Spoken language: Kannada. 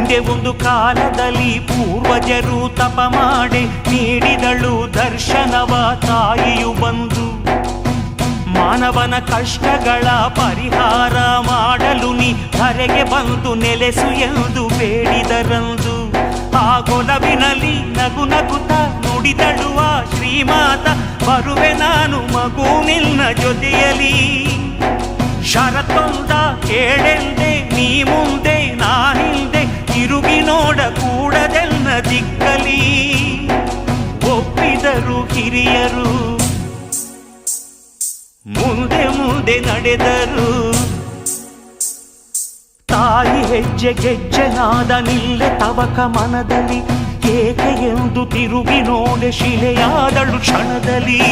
ಹಿಂದೆ ಒಂದು ಕಾಲದಲ್ಲಿ ಪೂರ್ವಜರು ತಪ ಮಾಡಿ ನೀಡಿದಳು ದರ್ಶನವ ತಾಯಿಯು ಬಂದು. ಮಾನವನ ಕಷ್ಟಗಳ ಪರಿಹಾರ ಮಾಡಲು ನೀ ಧರೆಗೆ ಬಂದು ನೆಲೆಸು ಎಂದು ಬೇಡಿದರಂದು. ಆ ಗೊಲವಿನಲ್ಲಿ ನಗು ನಗುತ್ತ ನುಡಿದಳು ಆ ಶ್ರೀಮಾತ, ಬರುವೆ ನಾನು ಮಗು ನಿನ್ನ ಜೊತೆಯಲಿ. ಷರತ್ತೊಂದ ಕೇಳೆಂದೆ ನೀ ಮುಂದೆ ನಾ ಹಿಂದೆ, ತಿರುಗಿ ನೋಡ ಕೂಡದೆನ್ನ ದಿಕ್ಕಲಿ. ಒಪ್ಪಿದರು ಹಿರಿಯರು, ಮುಂದೆ ಮುಂದೆ ನಡೆದರು. ತಾಯಿ ಹೆಜ್ಜೆ ಗೆಜ್ಜೆನಾದ ನಿಲ್ಲೆ ತವಕ ಮನದಲ್ಲಿ, ಏಕೆ ಎಂದು ತಿರುಗಿ ನೋಡೆ ಶಿಲೆಯಾದಳು ಕ್ಷಣದಲ್ಲಿ.